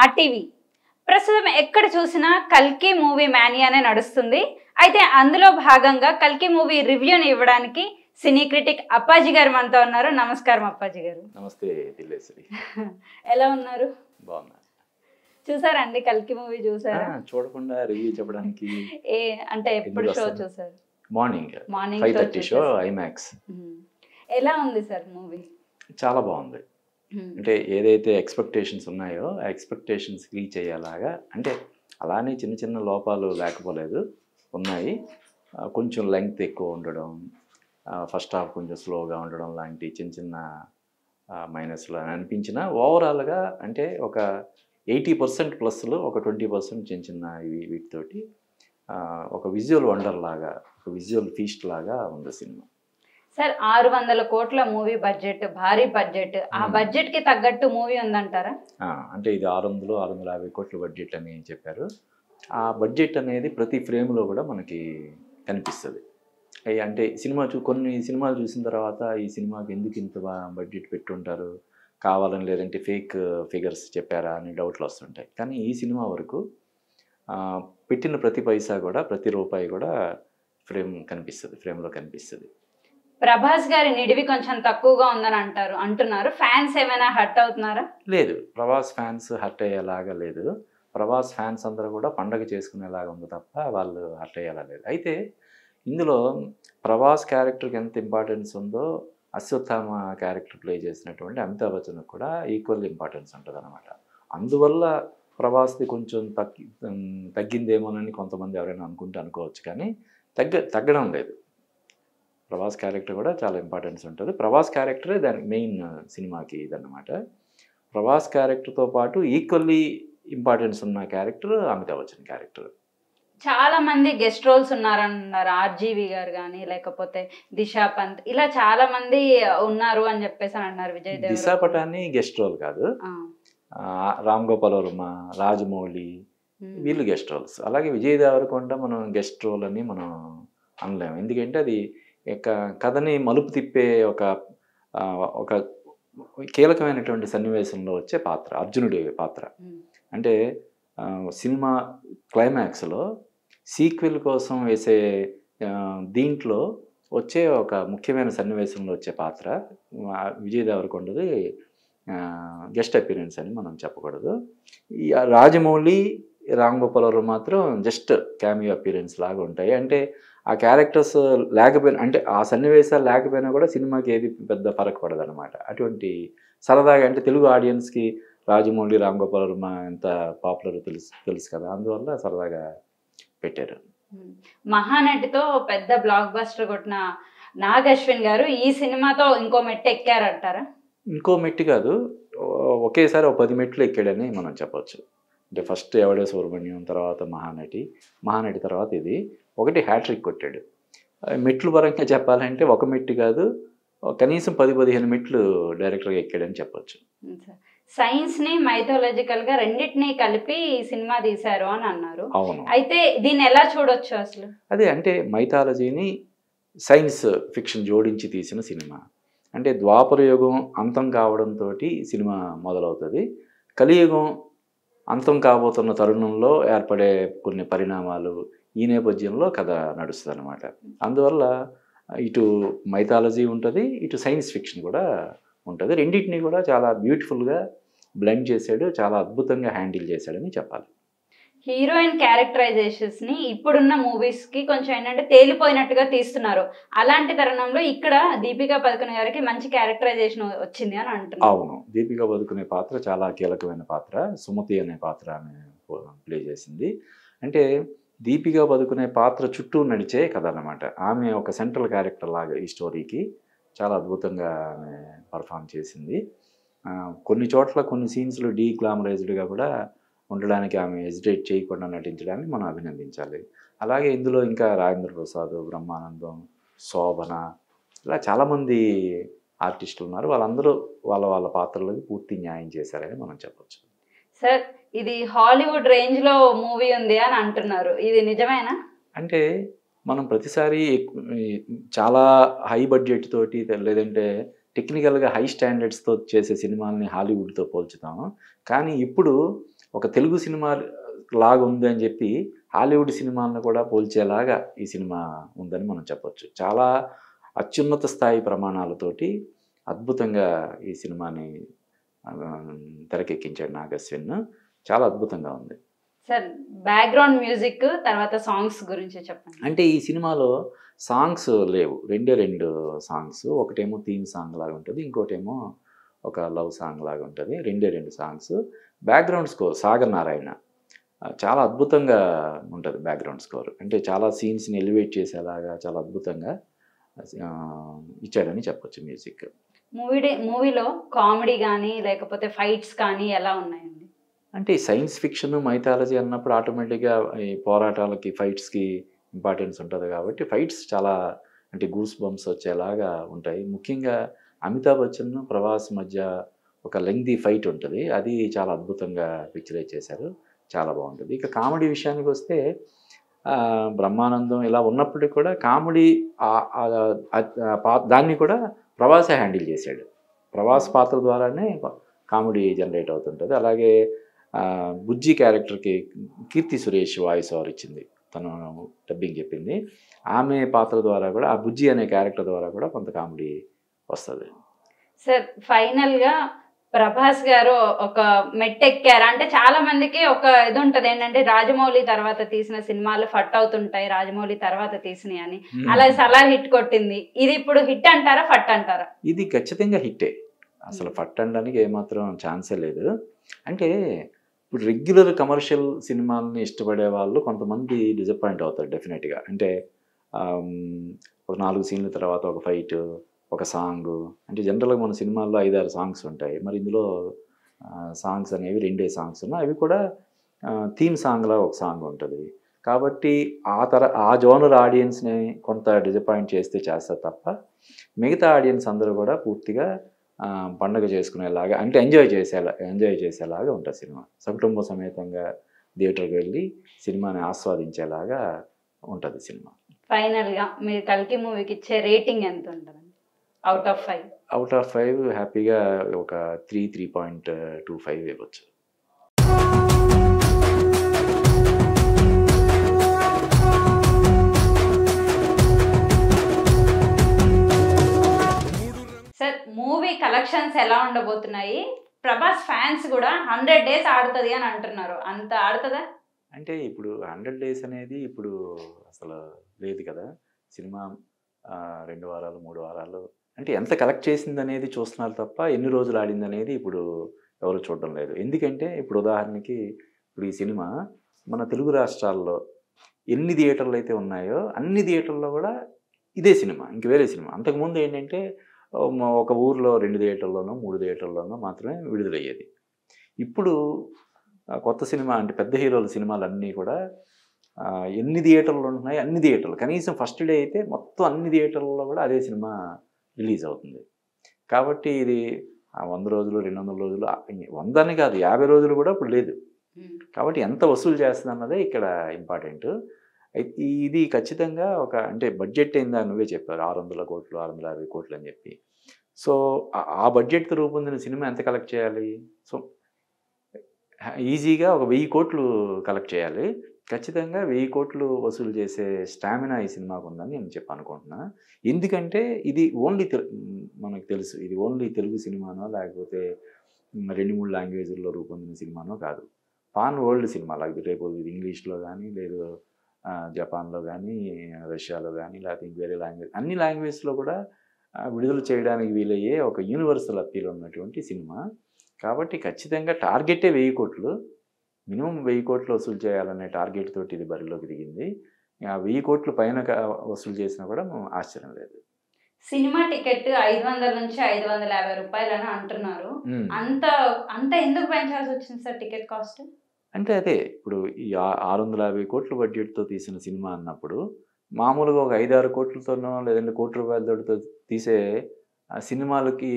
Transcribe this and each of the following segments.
RTV ప్రస్తుతం ఎక్కడ చూసినా కల్కి మూవీ మానియానే నడుస్తుంది. అయితే అందులో భాగంగా కల్కి మూవీ రివ్యూని ఇవ్వడానికి సినీ క్రిటిక్ అప్పాజీ గారు మనతో ఉన్నారు. నమస్కారం అప్పాజీ గారు. నమస్తే దిల్లేశ్వరి. ఎలా ఉన్నారు? బాగున్నా. చూసారండి కల్కి మూవీ? చూసారా? చూడకుండా రివ్యూ చెప్పడానికి అంటే ఎప్పుడు షో చూసారు? Morning 5:30 show IMAX. ఎలా ఉంది సార్ మూవీ? చాలా బాగుంది. అంటే ఏదైతే ఎక్స్పెక్టేషన్స్ ఉన్నాయో ఆ ఎక్స్పెక్టేషన్స్ రీచ్ అయ్యేలాగా, అంటే అలానే చిన్న చిన్న లోపాలు లేకపోలేదు, ఉన్నాయి. కొంచెం లెంగ్త్ ఎక్కువ ఉండడం, ఫస్ట్ హాఫ్ కొంచెం స్లోగా ఉండడం లాంటి చిన్న చిన్న మైనస్లు అని అనిపించిన, ఓవరాల్గా అంటే ఒక 80% ప్లస్లు, ఒక 20% చిన్న చిన్న వీటితోటి ఒక విజువల్ వండర్ లాగా, ఒక విజువల్ ఫీస్ట్ లాగా ఉంది సినిమా. సార్ 600 కోట్ల మూవీ బడ్జెట్, భారీ బడ్జెట్. ఆ బడ్జెట్ కి తగ్గట్టు మూవీ ఉందంటారా? అంటే ఇది 650 కోట్ల బడ్జెట్ అని చెప్పారు. ఆ బడ్జెట్ అనేది ప్రతి ఫ్రేమ్లో కూడా మనకి కనిపిస్తుంది. అంటే కొన్ని సినిమాలు చూసిన తర్వాత ఈ సినిమాకి ఎందుకు ఇంత బడ్జెట్ పెట్టుంటారు, కావాలని లేదంటే ఫేక్ ఫిగర్స్ చెప్పారా అని డౌట్లు వస్తుంటాయి. కానీ ఈ సినిమా వరకు పెట్టిన ప్రతి పైసా కూడా, ప్రతి రూపాయి కూడా ఫ్రేమ్లో కనిపిస్తుంది. ప్రభాస్ గారి నిడివి కొంచెం తక్కువగా ఉందని అంటున్నారు. ఫ్యాన్స్ ఏమైనా హర్ట్ అవుతున్నారా? లేదు, ప్రభాస్ ఫ్యాన్స్ హర్ట్ అయ్యేలాగా లేదు. ప్రభాస్ ఫ్యాన్స్ అందరూ కూడా పండగ చేసుకునేలాగా ఉంది తప్ప వాళ్ళు హర్ట్ అయ్యేలా లేదు. అయితే ఇందులో ప్రభాస్ క్యారెక్టర్కి ఎంత ఇంపార్టెన్స్ ఉందో అశ్వత్థామ క్యారెక్టర్ ప్లే చేసినటువంటి అమితాబ్ బచ్చన్కి కూడా ఈక్వల్ ఇంపార్టెన్స్ ఉంటుంది అనమాట. అందువల్ల ప్రభాస్ది కొంచెం తగ్గిందేమోనని కొంతమంది ఎవరైనా అనుకోవచ్చు, కానీ తగ్గడం లేదు. ప్రభాస్ క్యారెక్టర్ కూడా చాలా ఇంపార్టెన్స్ ఉంటుంది. ప్రభాస్ క్యారెక్టరే దానికి మెయిన్ సినిమాకి ఇదన్నమాట. ప్రభాస్ క్యారెక్టర్తో పాటు ఈక్వల్లీ ఇంపార్టెన్స్ ఉన్న క్యారెక్టర్ అమితాబ్ బచ్చన్ క్యారెక్టర్. చాలా మంది గెస్ట్ రోల్స్ ఉన్నారన్నారు. ఆర్జీవి గారు కానీ, లేకపోతే దిశా పంత్, ఇలా చాలా మంది ఉన్నారు అని చెప్పేసి అన్నారు. విజయ్ దేవరకొండ. దిశా పటాని గెస్ట్ రోల్ కాదు, రామ్ గోపాల్ వర్మ, రాజమౌళి వీళ్ళు గెస్ట్ రోల్స్. అలాగే విజయ్ దేవరకొండ మనం గెస్ట్ రోల్ అని మనం అనలేము. ఎందుకంటే అది కథని మలుపు తిప్పే ఒక కీలకమైనటువంటి సన్నివేశంలో వచ్చే పాత్ర, అర్జునుడి పాత్ర. అంటే సినిమా క్లైమాక్స్లో సీక్వెల్ కోసం వేసే దీంట్లో వచ్చే ఒక ముఖ్యమైన సన్నివేశంలో వచ్చే పాత్ర విజయ్ దేవరకొండది గెస్ట్ అపీరెన్స్ అని మనం చెప్పకూడదు. ఈ రాజమౌళి, రామ్ గోపాల్ వర్మ మాత్రం జస్ట్ క్యామియో అపీరెన్స్ లాగా ఉంటాయి. అంటే ఆ క్యారెక్టర్స్ లేకపోయినా, అంటే ఆ సన్నివేశాలు లేకపోయినా కూడా సినిమాకి ఏది పెద్ద ఫరక్ పడదు అనమాట. అటువంటి సరదాగా, అంటే తెలుగు ఆడియన్స్కి రాజమౌళి, రామ్ గోపాల్ వర్మ ఎంత పాపులర్ తెలుసు కదా, అందువల్ల సరదాగా పెట్టారు. మహానటితో పెద్ద బ్లాక్ బస్టర్ కొట్టిన నాగ్ అశ్విన్ గారు ఈ సినిమాతో ఇంకో మెట్టు ఎక్కారంటారా? ఇంకో మెట్టు కాదు, ఒకేసారి 10 మెట్లు ఎక్కాడని మనం చెప్పొచ్చు. అంటే ఫస్ట్ ఎవడే సుబ్రహ్మణ్యం, తర్వాత మహానటి తర్వాత ఇది ఒకటి హ్యాట్రిక్ కొట్టాడు. మెట్లు పరంగా చెప్పాలంటే ఒక మెట్టు కాదు, కనీసం 10-15 మెట్లు డైరెక్టర్గా ఎక్కాడని చెప్పొచ్చు. సైన్స్ని మైథాలజికల్గా రెండింటినీ కలిపి సినిమా తీశారు అని అన్నారు. అవును. అయితే దీన్ని ఎలా చూడొచ్చు అసలు? అదే, అంటే మైథాలజీని సైన్స్ ఫిక్షన్ జోడించి తీసిన సినిమా. అంటే ద్వాపర యుగం అంతం కావడంతో సినిమా మొదలవుతుంది. కలియుగం అంతం కాబోతున్న తరుణంలో ఏర్పడే కొన్ని పరిణామాలు, ఈ నేపథ్యంలో కథ నడుస్తుంది అనమాట. అందువల్ల ఇటు మైథాలజీ ఉంటుంది, ఇటు సైన్స్ ఫిక్షన్ కూడా ఉంటుంది. రెండింటినీ కూడా చాలా బ్యూటిఫుల్గా బ్లెండ్ చేశాడు, చాలా అద్భుతంగా హ్యాండిల్ చేశాడని చెప్పాలి. హీరోయిన్ క్యారెక్టరైజేషన్స్ని ఇప్పుడున్న మూవీస్కి కొంచెం ఏంటంటే తేలిపోయినట్టుగా తీస్తున్నారు. అలాంటి తరుణంలో ఇక్కడ దీపికా పదుకునే గారికి మంచి క్యారెక్టరైజేషన్ వచ్చింది అని అంటున్నారు. అవును, దీపికా పదుకునే పాత్ర చాలా కీలకమైన పాత్ర. సుమతి అనే పాత్ర ఆమె ప్లే చేసింది. అంటే దీపికా పదుకునే పాత్ర చుట్టూ నడిచే కథ అన్నమాట. ఆమె ఒక సెంట్రల్ క్యారెక్టర్ లాగా ఈ స్టోరీకి చాలా అద్భుతంగా ఆమె పర్ఫామ్ చేసింది. కొన్ని చోట్ల కొన్ని సీన్స్లో డీగ్లామరైజ్డ్గా కూడా ఉండడానికి ఆమె హెజిటేట్ చేయకుండా నటించడానికి మనం అభినందించాలి. అలాగే ఇందులో ఇంకా రాజేంద్ర ప్రసాద్, బ్రహ్మానందం, శోభన, ఇలా చాలామంది ఆర్టిస్టులు ఉన్నారు. వాళ్ళందరూ వాళ్ళ పాత్రలకు పూర్తి న్యాయం చేశారని మనం చెప్పచ్చు. సార్, ఇది హాలీవుడ్ రేంజ్లో మూవీ ఉంది అని అంటున్నారు, ఇది నిజమేనా? అంటే మనం ప్రతిసారి చాలా హై బడ్జెట్ తోటి, లేదంటే టెక్నికల్గా హై స్టాండర్డ్స్తో చేసే సినిమాలని హాలీవుడ్తో పోల్చుతాము. కానీ ఇప్పుడు ఒక తెలుగు సినిమా లాగా ఉంది అని చెప్పి హాలీవుడ్ సినిమాలను కూడా పోల్చేలాగా ఈ సినిమా ఉందని మనం చెప్పొచ్చు. చాలా అత్యున్నత స్థాయి ప్రమాణాలతోటి అద్భుతంగా ఈ సినిమాని తెరకెక్కించాడు నాగ్ అశ్విన్. చాలా అద్భుతంగా ఉంది. సార్ బ్యాక్గ్రౌండ్ మ్యూజిక్ తర్వాత సాంగ్స్ గురించి చెప్పండి. అంటే ఈ సినిమాలో సాంగ్స్ లేవు, రెండు సాంగ్స్. ఒకటేమో థీమ్ సాంగ్ లాగా ఉంటుంది, ఇంకోటేమో ఒక లవ్ సాంగ్ లాగా ఉంటుంది. రెండు songs. Background score Sagar Narayana చాలా అద్భుతంగా ఉంటుంది. బ్యాక్గ్రౌండ్ స్కోర్ అంటే చాలా సీన్స్ని ఎలివేట్ చేసేలాగా చాలా అద్భుతంగా ఇచ్చాడని చెప్పొచ్చు మ్యూజిక్. మూవీలో కామెడీ కానీ లేకపోతే ఫైట్స్ కానీ ఎలా ఉన్నాయండి? అంటే సైన్స్ ఫిక్షన్ మైథాలజీ అన్నప్పుడు ఆటోమేటిక్గా ఈ పోరాటాలకి ఫైట్స్కి ఇంపార్టెన్స్ ఉంటుంది కాబట్టి ఫైట్స్ చాలా అంటే గూస్ బంప్స్ వచ్చేలాగా ఉంటాయి. ముఖ్యంగా అమితాబ్ బచ్చన్ ప్రభాస్ మధ్య ఒక లెంగ్దీ ఫైట్ ఉంటుంది, అది చాలా అద్భుతంగా పిక్చరైజ్ చేశారు, చాలా బాగుంటుంది. ఇక కామెడీ విషయానికి వస్తే బ్రహ్మానందం ఇలా ఉన్నప్పటికీ కూడా కామెడీ దాన్ని కూడా ప్రభాసే హ్యాండిల్ చేశాడు. ప్రభాస్ పాత్ర ద్వారానే కామెడీ జనరేట్ అవుతుంటుంది. అలాగే బుజ్జి క్యారెక్టర్కి కీర్తి సురేష్ వాయిస్ ఓవర్ ఇచ్చింది, తను డబ్బింగ్ చెప్పింది. ఆమె పాత్ర ద్వారా కూడా ఆ బుజ్జి అనే క్యారెక్టర్ ద్వారా కూడా కొంత కామెడీ వస్తుంది. సార్ ఫైనల్గా ప్రభాస్ గారు ఒక మెట్టెక్కారు అంటే చాలా మందికి ఒక ఇది ఉంటుంది ఏంటంటే రాజమౌళి తర్వాత తీసిన సినిమాలు ఫట్ అవుతుంటాయి, రాజమౌళి తర్వాత తీసినవి అని. అలా సలార్ హిట్ కొట్టింది, ఇది ఇప్పుడు హిట్ అంటారా ఫట్ అంటారా? ఇది ఖచ్చితంగా హిట్టే, అసలు ఫట్ అనడానికి ఏమాత్రం ఛాన్సే లేదు. అంటే ఇప్పుడు రెగ్యులర్ కమర్షియల్ సినిమాలని ఇష్టపడే వాళ్ళు కొంతమంది డిసప్పాయింట్ అవుతారు డెఫినెట్గా. అంటే ఒక 4 సీన్ల తర్వాత ఒక ఫైట్, ఒక సాంగ్. అంటే జనరల్గా మన సినిమాల్లో 5-6 సాంగ్స్ ఉంటాయి, మరి ఇందులో సాంగ్స్ అనేవి 2 సాంగ్స్ ఉన్నాయి, అవి కూడా థీమ్ సాంగ్లా ఒక సాంగ్ ఉంటుంది. కాబట్టి ఆ జోనర్ ఆడియన్స్ని కొంత డిసప్పాయింట్ చేస్తారు తప్ప మిగతా ఆడియన్స్ అందరూ కూడా పూర్తిగా పండగ చేసుకునేలాగా అంటే ఎంజాయ్ చేసేలాగా ఉంటుంది సినిమా. సకుటుంబ సమేతంగా థియేటర్కి వెళ్ళి సినిమాని ఆస్వాదించేలాగా ఉంటుంది సినిమా. ఫైనల్గా మీరు కల్కి మూవీకి ఇచ్చే రేటింగ్ ఎంత ఉంటుంది అవుట్ ఆఫ్ 5? అవుట్ ఆఫ్ 5 హ్యాపీగా ఒక 3.25 ఇవ్వచ్చు. సార్ మూవీ కలెక్షన్స్ ఎలా ఉండబోతున్నాయి? ప్రభాస్ ఫ్యాన్స్ కూడా 100 days ఆడుతుంది అని అంటున్నారు, అంత ఆడుతుందా? అంటే ఇప్పుడు 100 days అనేది ఇప్పుడు అసలు లేదు కదా. సినిమా 2 వారాలు 3 వారాలు అంటే ఎంత కలెక్ట్ చేసింది అనేది చూస్తున్నారు తప్ప ఎన్ని రోజులు ఆడింది అనేది ఇప్పుడు ఎవరు చూడడం లేదు. ఎందుకంటే ఇప్పుడు ఉదాహరణకి ఇప్పుడు ఈ సినిమా మన తెలుగు రాష్ట్రాల్లో ఎన్ని థియేటర్లు అయితే ఉన్నాయో అన్ని థియేటర్లో కూడా ఇదే సినిమా, ఇంక వేరే సినిమా. అంతకుముందు ఏంటంటే ఒక ఊర్లో 2 థియేటర్లోనో 3 థియేటర్లోనో మాత్రమే విడుదలయ్యేది. ఇప్పుడు కొత్త సినిమా అంటే పెద్ద హీరోల సినిమాలన్నీ కూడా ఎన్ని థియేటర్లు ఉంటున్నాయి, అన్ని థియేటర్లు కనీసం ఫస్ట్ డే అయితే మొత్తం అన్ని థియేటర్లలో కూడా అదే సినిమా రిలీజ్ అవుతుంది. కాబట్టి ఇది 100 రోజులు 200 రోజులు 100 అని కాదు 50 రోజులు కూడా ఇప్పుడు లేదు. కాబట్టి ఎంత వసూలు చేస్తుంది అన్నదే ఇక్కడ ఇంపార్టెంట్. అయితే ఇది ఖచ్చితంగా ఒక అంటే బడ్జెట్ అయిందా నువ్వే చెప్పారు 600 కోట్లు 650 కోట్లు అని చెప్పి. సో ఆ బడ్జెట్తో రూపొందిన సినిమా ఎంత కలెక్ట్ చేయాలి? సో ఈజీగా ఒక 1000 కోట్లు కలెక్ట్ చేయాలి. ఖచ్చితంగా 1000 కోట్లు వసూలు చేసే స్టామినా ఈ సినిమాకు ఉందని నేను అనుకుంటున్నా. ఎందుకంటే ఇది ఓన్లీ మనకు తెలుసు ఇది ఓన్లీ తెలుగు సినిమానో లేకపోతే 2-3 లాంగ్వేజ్ల్లో రూపొందిన సినిమానో కాదు. పాన్ వరల్డ్ సినిమా రేపు ఇది ఇంగ్లీష్లో కానీ లేదు జపాన్లో కానీ రష్యాలో కానీ లేకపోతే వేరే లాంగ్వేజ్ అన్ని లాంగ్వేజ్లో కూడా విడుదల చేయడానికి వీలయ్యే ఒక యూనివర్సల్ అప్పీల్ ఉన్నటువంటి సినిమా. కాబట్టి ఖచ్చితంగా టార్గెటే 1000 కోట్లు, మినిమం 1000 కోట్లు వసూలు చేయాలనే టార్గెట్ తోటి ఇది బరిలోకి దిగింది. ఆ 1000 కోట్లు పైన వసూలు చేసినా కూడా ఆశ్చర్యం లేదు. సినిమా టికెట్ 500 నుంచి 550 రూపాయలు అని అంటున్నారు. అంత ఎందుకు పెంచాల్సి వచ్చింది సార్ టికెట్ కాస్ట్? అంటే అదే ఇప్పుడు ఈ 650 కోట్ల బడ్జెట్తో తీసిన సినిమా అన్నప్పుడు మామూలుగా ఒక 5-6 కోట్లతోనో లేదంటే ₹1,00,00,000 తీసే సినిమాలకి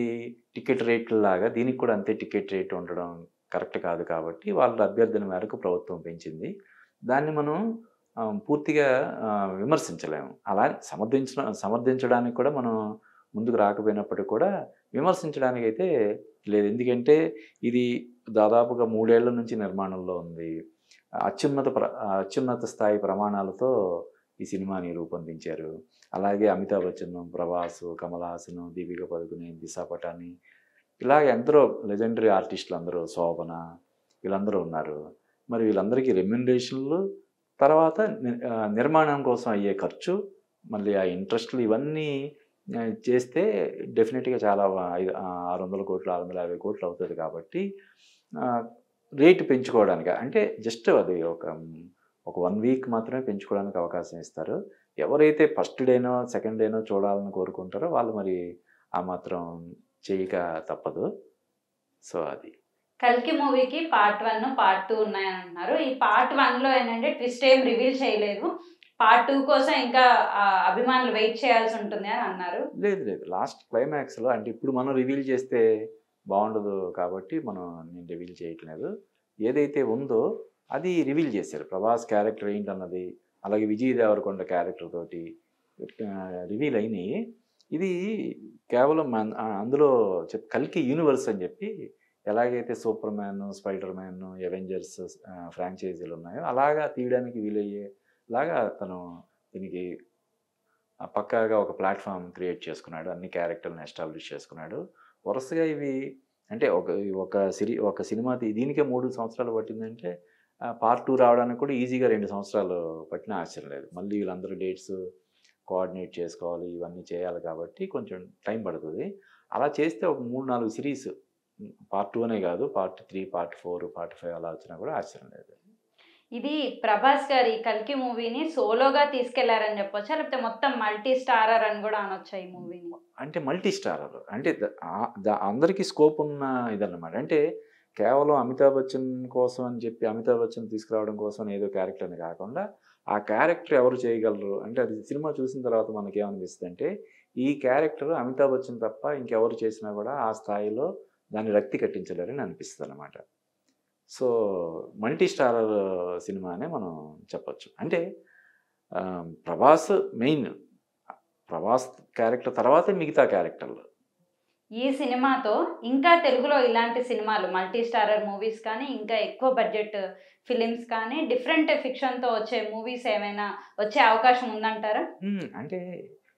టికెట్ రేట్ల లాగా దీనికి కూడా అంతే టికెట్ రేట్ ఉండడం కరెక్ట్ కాదు. కాబట్టి వాళ్ళ అభ్యర్థన మేరకు ప్రభుత్వం పెంచింది. దాన్ని మనం పూర్తిగా విమర్శించలేము. అలా సమర్థించడానికి కూడా మనం ముందుకు రాకపోయినప్పటికీ కూడా విమర్శించడానికి అయితే లేదు. ఎందుకంటే ఇది దాదాపుగా 3 ఏళ్ల నుంచి నిర్మాణంలో ఉంది. అత్యున్నత స్థాయి ప్రమాణాలతో ఈ సినిమాని రూపొందించారు. అలాగే అమితాబ్ బచ్చన్, ప్రభాస్, కమల్ హాసన్, దీపికా పదుకునే, దిశా పటాని ఇలాగ ఎందరో లెజెండరీ ఆర్టిస్టులు అందరూ, శోభన వీళ్ళందరూ ఉన్నారు. మరి వీళ్ళందరికీ రెమ్యునరేషన్లు, తర్వాత నిర్మాణం కోసం అయ్యే ఖర్చు, మళ్ళీ ఆ ఇంట్రెస్ట్లు ఇవన్నీ చేస్తే డెఫినెట్గా చాలా 600 కోట్లు 650 కోట్లు అవుతుంది. కాబట్టి రేటు పెంచుకోవడానికి అంటే జస్ట్ అది ఒక 1 వీక్ మాత్రమే పెంచుకోవడానికి అవకాశం ఇస్తారు. ఎవరైతే ఫస్ట్ డేనో సెకండ్ డేనో చూడాలని కోరుకుంటారో వాళ్ళు మరి ఆ మాత్రం చేయక తప్పదు. సో అది కల్కి మూవీకి పార్ట్ 1 పార్ట్ 2 ఉన్నాయని అంటున్నారు. ఈ పార్ట్ 1లో ఏంటంటే ట్విస్ట్ ఏం రివీల్ చేయలేదు, పార్ట్ 2 కోసం ఇంకా అభిమానులు వెయిట్ చేయాల్సి ఉంటుంది అని అన్నారు. లేదు లాస్ట్ క్లైమాక్స్లో అంటే ఇప్పుడు మనం రివీల్ చేస్తే బాగుండదు కాబట్టి నేను రివీల్ చేయట్లేదు. ఏదైతే ఉందో అది రివీల్ చేశారు. ప్రభాస్ క్యారెక్టర్ ఏంటన్నది, అలాగే విజయ్ దేవరకొండ క్యారెక్టర్ తోటి రివీల్ అయినాయి. ఇది కేవలం అందులో కల్కి యూనివర్స్ అని చెప్పి ఎలాగైతే Superman, Spider Man, Avengers ఫ్రాంచైజీలు ఉన్నాయో అలాగా తీయడానికి వీలయ్యేలాగా తను దీనికి పక్కాగా ఒక ప్లాట్ఫామ్ క్రియేట్ చేసుకున్నాడు. అన్ని క్యారెక్టర్లను ఎస్టాబ్లిష్ చేసుకున్నాడు. వరుసగా ఇవి అంటే ఒక సినిమా దీనికే 3 సంవత్సరాలు పట్టిందంటే పార్ట్ 2 రావడానికి కూడా ఈజీగా 2 సంవత్సరాలు పట్టిన ఆశ్చర్యం లేదు. మళ్ళీ వీళ్ళందరూ డేట్స్ కోఆర్డినేట్ చేసుకోవాలి, ఇవన్నీ చేయాలి కాబట్టి కొంచెం టైం పడుతుంది. అలా చేస్తే ఒక 3-4 సిరీస్ పార్ట్ 2 అనే కాదు, పార్ట్ 3, పార్ట్ 4, పార్ట్ 5 అలా వచ్చినా కూడా ఆశ్చర్యం లేదు. ఇది ప్రభాస్ గారి కల్కి మూవీని సోలోగా తీసుకెళ్లారని చెప్పొచ్చా, లేకపోతే మొత్తం మల్టీ స్టారర్ అని కూడా అనొచ్చా ఈ మూవీని? అంటే మల్టీ స్టారర్ అంటే అందరికీ స్కోప్ ఉన్న ఇదన్నమాట. అంటే కేవలం అమితాబ్ బచ్చన్ కోసం అని చెప్పి అమితాబ్ బచ్చన్ తీసుకురావడం కోసం ఏదో క్యారెక్టర్ అని కాకుండా ఆ క్యారెక్టర్ ఎవరు చేయగలరు అంటే అది సినిమా చూసిన తర్వాత మనకేమనిపిస్తుంది అంటే ఈ క్యారెక్టర్ అమితాబ్ బచ్చన్ తప్ప ఇంకెవరు చేసినా కూడా ఆ స్థాయిలో దాన్ని రక్తి కట్టించలేరని అనిపిస్తుంది అన్నమాట. సో మల్టీ స్టారర్ సినిమా అనే మనం చెప్పచ్చు. అంటే ప్రభాస్ మెయిన్, ప్రభాస్ క్యారెక్టర్ తర్వాతే మిగతా క్యారెక్టర్లు. ఈ సినిమాతో ఇంకా తెలుగులో ఇలాంటి సినిమాలు మల్టీ స్టారర్ మూవీస్ కానీ, ఇంకా ఎక్కువ బడ్జెట్ ఫిలిమ్స్ కానీ, డిఫరెంట్ ఫిక్షన్తో వచ్చే మూవీస్ ఏమైనా వచ్చే అవకాశం ఉందంటారా? అంటే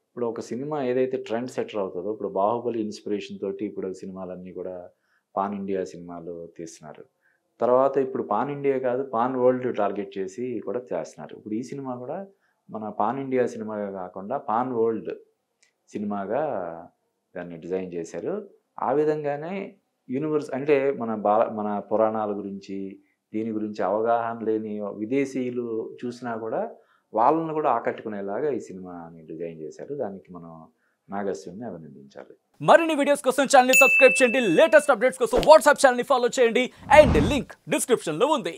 ఇప్పుడు ఒక సినిమా ఏదైతే ట్రెండ్ సెటర్ అవుతుందో, ఇప్పుడు బాహుబలి ఇన్స్పిరేషన్ తోటి ఇప్పుడు సినిమాలన్నీ కూడా పాన్ ఇండియా సినిమాలు తీస్తున్నారు. తర్వాత ఇప్పుడు పాన్ ఇండియా కాదు, పాన్ వరల్డ్ టార్గెట్ చేసి కూడా చేస్తున్నారు. ఇప్పుడు ఈ సినిమా కూడా మన పాన్ ఇండియా సినిమాగా కాకుండా పాన్ వరల్డ్ సినిమాగా దాన్ని డిజైన్ చేశారు. ఆ విధంగానే యూనివర్స్ అంటే మన పురాణాల గురించి దీని గురించి అవగాహన లేని విదేశీయులు చూసినా కూడా వాళ్ళని కూడా ఆకట్టుకునేలాగా ఈ సినిమాని డిజైన్ చేశారు. దానికి మనం నాగస్వామిని అభినందించాలి. మరిన్ని వీడియోస్ కోసం ఛానల్ ని సబ్స్క్రైబ్ చేయండి, లేటెస్ట్ అప్డేట్స్ కోసం వాట్సాప్ ఛానల్ ని ఫాలో చేయండి అండ్ లింక్ డిస్క్రిప్షన్ లో ఉంది.